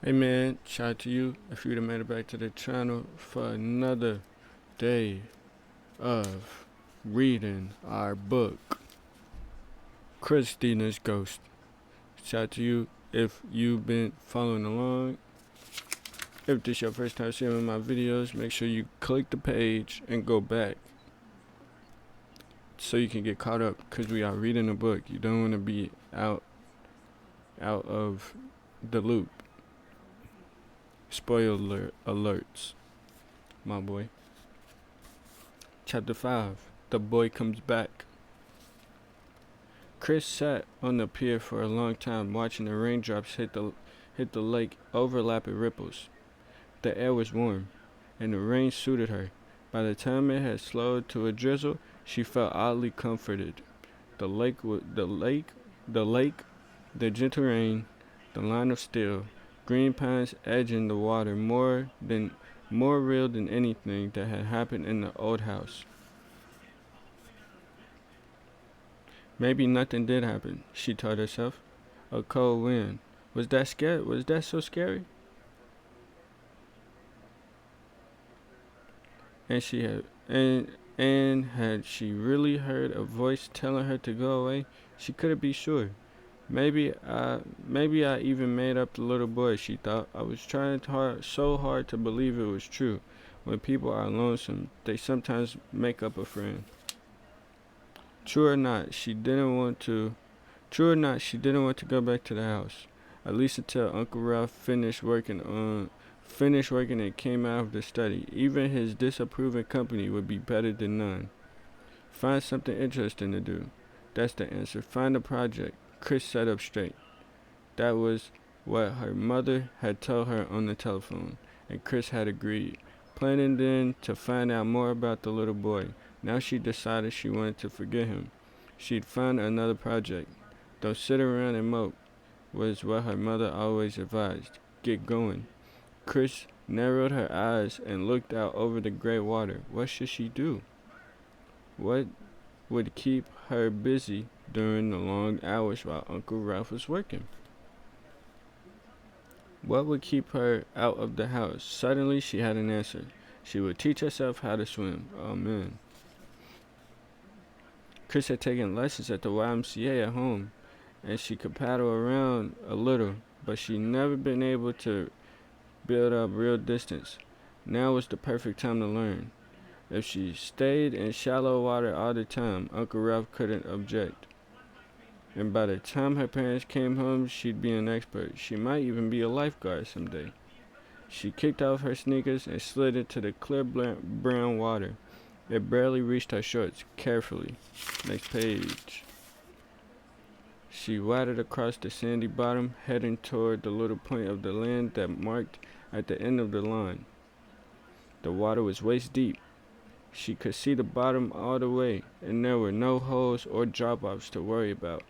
Hey man, shout out to you if you'd have made it back to the channel for another day of reading our book, Christina's Ghost. Shout out to you if you've been following along. If this is your first time seeing my videos, make sure you click the page and go back so you can get caught up because we are reading a book. You don't want to be out of the loop. Spoiler alerts, my boy. Chapter 5. The boy comes back. Chris sat on the pier for a long time watching the raindrops hit the lake overlapping ripples. The air was warm, and the rain suited her. By the time it had slowed to a drizzle, she felt oddly comforted. The gentle rain, the line of steel, green pines edging the water more real than anything that had happened in the old house. Maybe nothing did happen, she told herself. A cold wind. Was that scary? Was that so scary? And had she really heard a voice telling her to go away? She couldn't be sure. Maybe I even made up the little boy, she thought. I was trying so hard to believe it was true. When people are lonesome, they sometimes make up a friend. True or not, she didn't want to go back to the house. At least until Uncle Ralph finished working and came out of the study. Even his disapproving company would be better than none. Find something interesting to do. That's the answer. Find a project. Chris sat up straight. That was what her mother had told her on the telephone, and Chris had agreed, planning then to find out more about the little boy. Now she decided she wanted to forget him. She'd find another project. Don't sit around and mope, was what her mother always advised. Get going. Chris narrowed her eyes and looked out over the gray water. What should she do? What would keep her busy during the long hours while Uncle Ralph was working? What would keep her out of the house? Suddenly she had an answer. She would teach herself how to swim. Oh man. Chris had taken lessons at the YMCA at home, and she could paddle around a little, but she'd never been able to build up real distance. Now was the perfect time to learn. If she stayed in shallow water all the time, Uncle Ralph couldn't object. And by the time her parents came home, she'd be an expert. She might even be a lifeguard someday. She kicked off her sneakers and slid into the clear brown water. It barely reached her shorts. Carefully. Next page. She waded across the sandy bottom, heading toward the little point of the land that marked at the end of the line. The water was waist deep. She could see the bottom all the way, and there were no holes or drop-offs to worry about.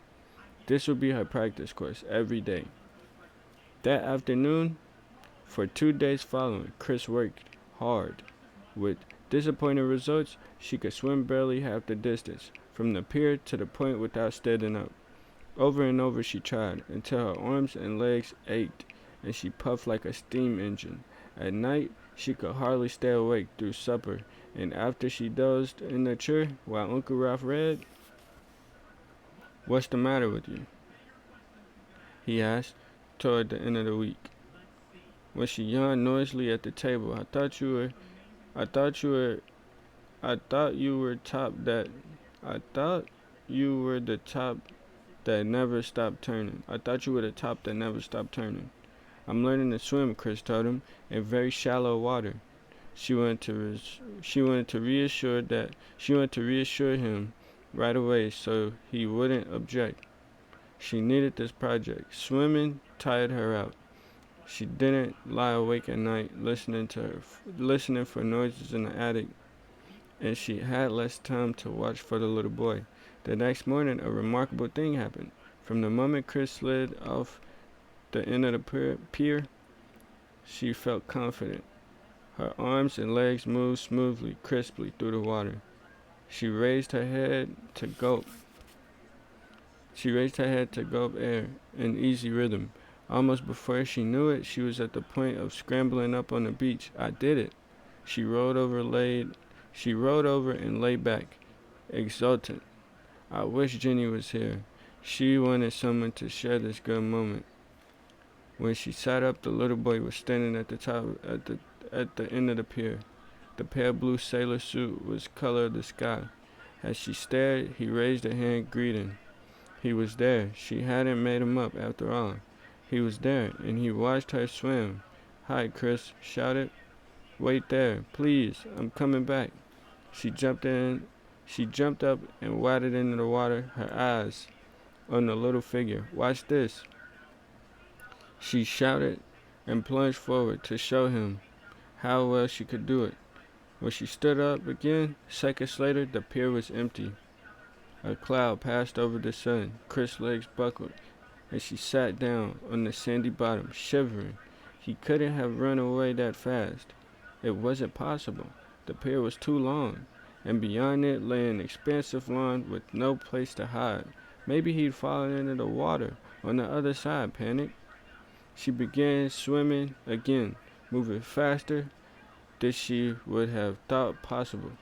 This would be her practice course every day. That afternoon, for 2 days following, Chris worked hard. With disappointing results, she could swim barely half the distance, from the pier to the point without standing up. Over and over she tried, until her arms and legs ached, and she puffed like a steam engine. At night, she could hardly stay awake through supper, and after she dozed in the chair while Uncle Ralph read. What's the matter with you? He asked, toward the end of the week. When she yawned noisily at the table, I thought you were the top that never stopped turning. I thought you were the top that never stopped turning. I'm learning to swim, Chris told him, in very shallow water. She wanted to reassure him right away so he wouldn't object. She needed this project. Swimming tired her out. She didn't lie awake at night listening for noises in the attic, and she had less time to watch for the little boy. The next morning, a remarkable thing happened. From the moment Chris slid off the end of the pier, she felt confident. Her arms and legs moved smoothly, crisply through the water. She raised her head to gulp air in easy rhythm. Almost before she knew it, she was at the point of scrambling up on the beach. I did it. She rolled over, and lay back, exultant. I wish Jenny was here. She wanted someone to share this good moment. When she sat up, the little boy was standing at the end of the pier. The pale blue sailor suit was color of the sky. As she stared, he raised a hand, greeting. He was there. She hadn't made him up after all. He was there, and he watched her swim. "Hi, Chris," shouted. "Wait there, please. I'm coming back." She jumped up and waded into the water, her eyes on the little figure. "Watch this," she shouted, and plunged forward to show him how well she could do it. When she stood up again, seconds later, the pier was empty. A cloud passed over the sun. Chris' legs buckled, and she sat down on the sandy bottom, shivering. He couldn't have run away that fast. It wasn't possible. The pier was too long, and beyond it lay an expansive lawn with no place to hide. Maybe he'd fallen into the water on the other side, panicked. She began swimming again, moving faster than she would have thought possible.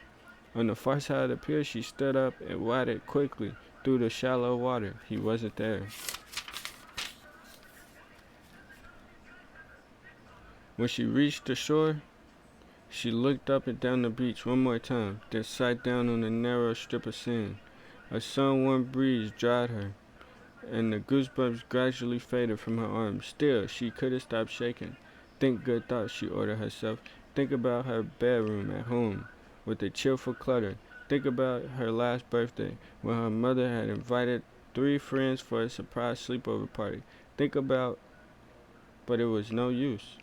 On the far side of the pier, she stood up and waded quickly through the shallow water. He wasn't there. When she reached the shore, she looked up and down the beach one more time, then sat down on a narrow strip of sand. A sun-warmed breeze dried her, and the goosebumps gradually faded from her arms. Still, she couldn't stop shaking. Think good thoughts, she ordered herself. Think about her bedroom at home, with the cheerful clutter. Think about her last birthday, when her mother had invited 3 friends for a surprise sleepover party. But it was no use.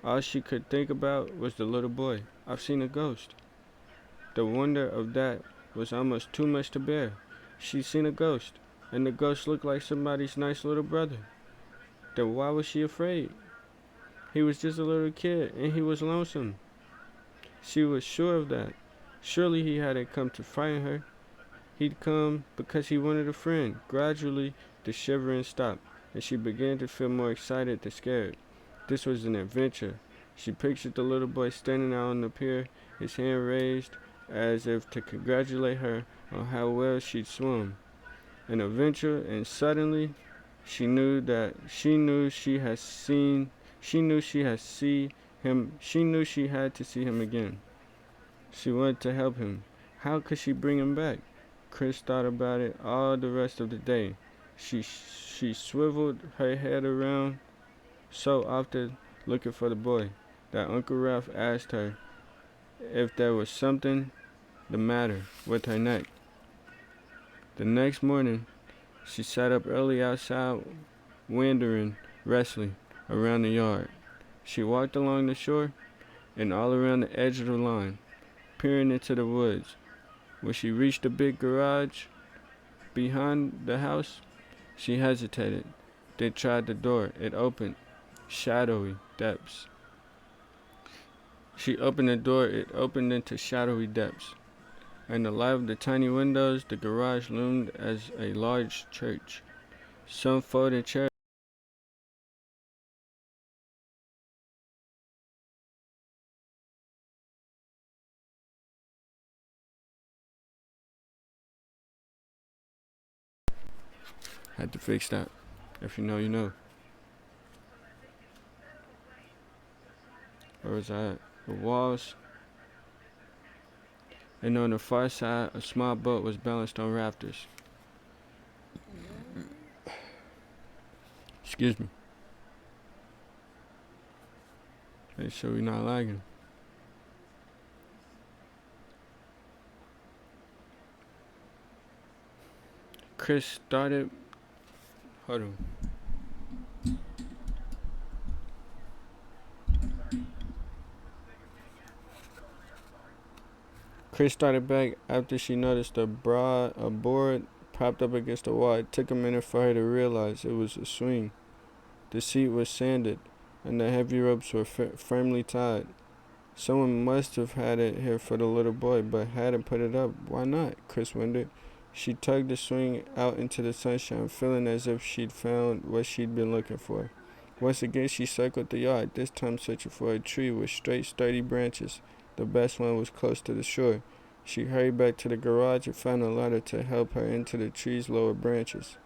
All she could think about was the little boy. "I've seen a ghost." The wonder of that was almost too much to bear. She'd seen a ghost, and the ghost looked like somebody's nice little brother. Then why was she afraid? He was just a little kid, and he was lonesome. She was sure of that. Surely he hadn't come to frighten her. He'd come because he wanted a friend. Gradually, the shivering stopped, and she began to feel more excited than scared. This was an adventure. She pictured the little boy standing out on the pier, his hand raised as if to congratulate her on how well she'd swum. An adventure, and suddenly she knew she had to see him again. She wanted to help him. How could she bring him back? Chris thought about it all the rest of the day. She swiveled her head around so often looking for the boy that Uncle Ralph asked her if there was something the matter with her neck. The next morning, she sat up early outside, wandering restlessly around the yard. She walked along the shore and all around the edge of the line, peering into the woods. When she reached the big garage behind the house, she hesitated. They tried the door. It opened. Shadowy depths. She opened the door. It opened into shadowy depths. In the light of the tiny windows, the garage loomed as a large church. Some folded chairs had to fix that. If you know, you know. Where was I at? The walls. And on the far side, a small boat was balanced on rafters. Excuse me. Make sure we're not lagging. Chris started. Hold on. Chris started back after she noticed a board propped up against the wall. It took a minute for her to realize it was a swing. The seat was sanded, and the heavy ropes were firmly tied. Someone must have had it here for the little boy, but hadn't put it up. Why not? Chris wondered. She tugged the swing out into the sunshine, feeling as if she'd found what she'd been looking for. Once again she circled the yard, this time searching for a tree with straight, sturdy branches. The best one was close to the shore. She hurried back to the garage and found a ladder to help her into the tree's lower branches.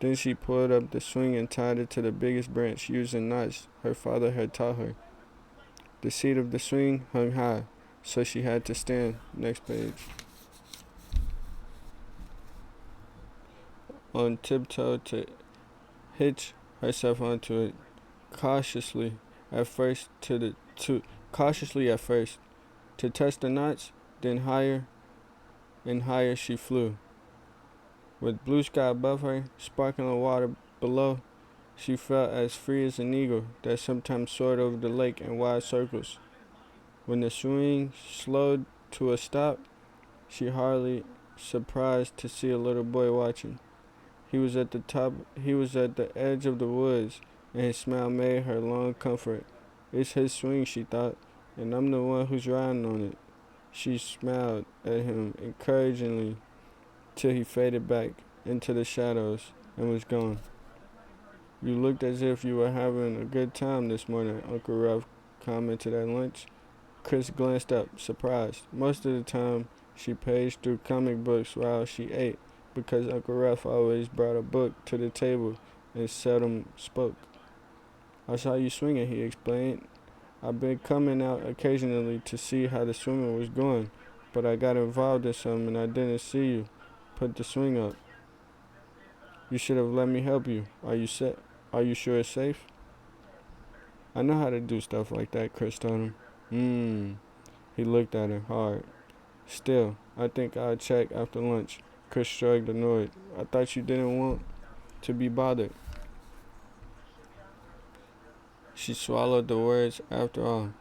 Then she pulled up the swing and tied it to the biggest branch using knots her father had taught her. The seat of the swing hung high, so she had to stand. Next page. On tiptoe to hitch herself onto it, cautiously at first, to test the knots, then higher and higher she flew. With blue sky above her, sparkling water below, she felt as free as an eagle that sometimes soared over the lake in wide circles. When the swing slowed to a stop, she hardly surprised to see a little boy watching. He was at the edge of the woods, and his smile made her long comfort. It's his swing, she thought, and I'm the one who's riding on it. She smiled at him encouragingly till he faded back into the shadows and was gone. You looked as if you were having a good time this morning, Uncle Ralph commented at lunch. Chris glanced up, surprised. Most of the time, she paged through comic books while she ate, because Uncle Ralph always brought a book to the table and seldom spoke. I saw you swinging, he explained. I've been coming out occasionally to see how the swimming was going, but I got involved in something and I didn't see you put the swing up. You should have let me help you. Are you sure it's safe? I know how to do stuff like that, Chris told him. He looked at her hard. Still, I think I'll check after lunch. Chris shrugged, annoyed. I thought you didn't want to be bothered. She swallowed the words after all.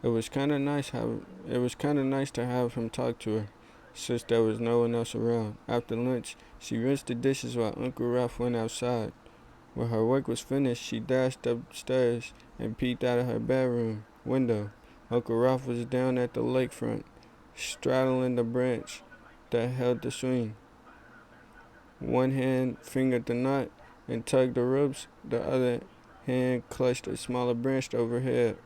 It was kind of nice to have him talk to her, since there was no one else around. After lunch, she rinsed the dishes while Uncle Ralph went outside. When her work was finished, she dashed upstairs and peeked out of her bedroom window. Uncle Ralph was down at the lakefront, straddling the branch that held the swing. One hand fingered the knot and tugged the ropes, the other hand clutched a smaller branch overhead.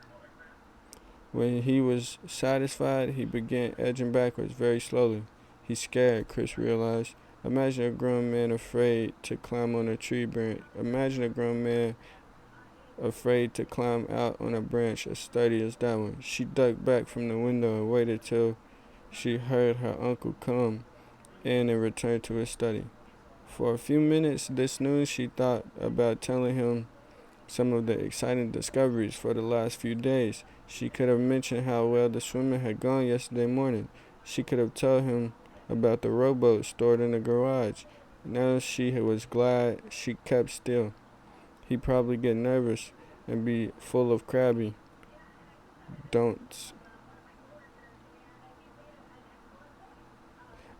When he was satisfied, he began edging backwards very slowly. He's scared, Chris realized. Imagine a grown man afraid to climb on a tree branch. Imagine a grown man afraid to climb out on a branch as sturdy as that one. She ducked back from the window and waited till she heard her uncle come in and return to his study. For a few minutes this noon, she thought about telling him some of the exciting discoveries for the last few days. She could have mentioned how well the swimming had gone yesterday morning. She could have told him about the rowboat stored in the garage. Now she was glad she kept still. He'd probably get nervous and be full of crabby don'ts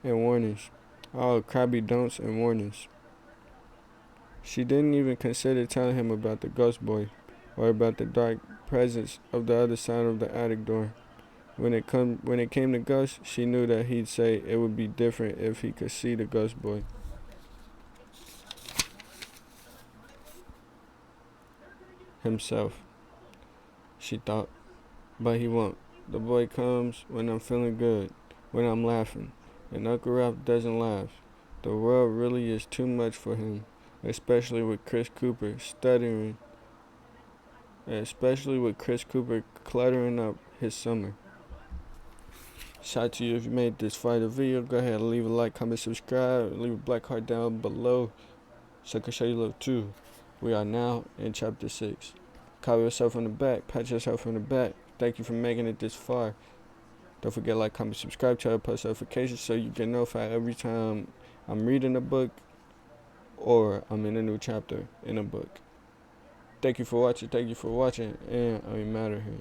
and warnings. Oh, crabby don'ts and warnings. She didn't even consider telling him about the ghost boy or about the dark presence of the other side of the attic door. When it came to ghosts, she knew that he'd say it would be different if he could see the ghost boy himself, she thought. But he won't. The boy comes when I'm feeling good, when I'm laughing. And Uncle Ralph doesn't laugh. The world really is too much for him, especially with Chris Cooper cluttering up his summer. Shout out to you if you made this far the video. Go ahead and leave a like, comment, subscribe, leave a black heart down below so I can show you love too. We are now in chapter 6. Call yourself on the back, pat yourself on the back. Thank you for making it this far. Don't forget to like, comment, subscribe, turn on post notifications so you get notified every time I'm reading a book or I'm in a new chapter in a book. Thank you for watching, and I'm out of here.